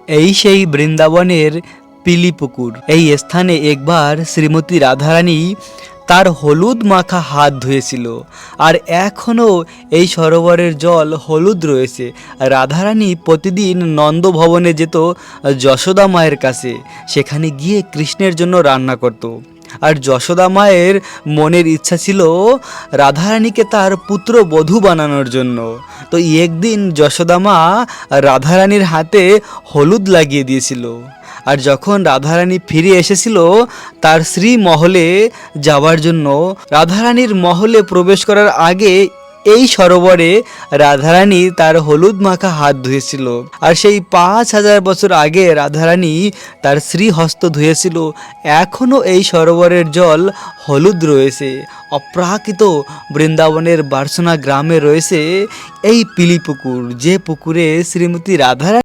এই সেই বৃন্দাবনের পিলিপুকুর। এই স্থানে একবার শ্রীমতী রাধারানী তার হলুদ মাখা হাত ধুয়েছিল, আর এখনও এই সরোবরের জল হলুদ রয়েছে। রাধারানী প্রতিদিন নন্দভবনে যেত যশোদা মায়ের কাছে, সেখানে গিয়ে কৃষ্ণের জন্য রান্না করত। আর যশোদা মায়ের মনের ইচ্ছা ছিল রাধারানীকে তার পুত্র বধূ বানানোর জন্য। তো একদিন যশোদা মা রাধারানীর হাতে হলুদ লাগিয়ে দিয়েছিল। আর যখন রাধারানী ফিরে এসেছিল তার শ্রী মহলে যাওয়ার জন্য, রাধারানীর মহলে প্রবেশ করার আগে এই সরোবরে রাধারানী তার হলুদ মাখা হাত ধুয়েছিল। আর সেই 5000 বছর আগে রাধারানী তার শ্রীহস্ত ধুয়েছিল। এখনও এই সরোবরের জল হলুদ রয়েছে। অপ্রাকৃত বৃন্দাবনের বার্সনা গ্রামে রয়েছে এই পিলিপুকুর, যে পুকুরে শ্রীমতী রাধারানী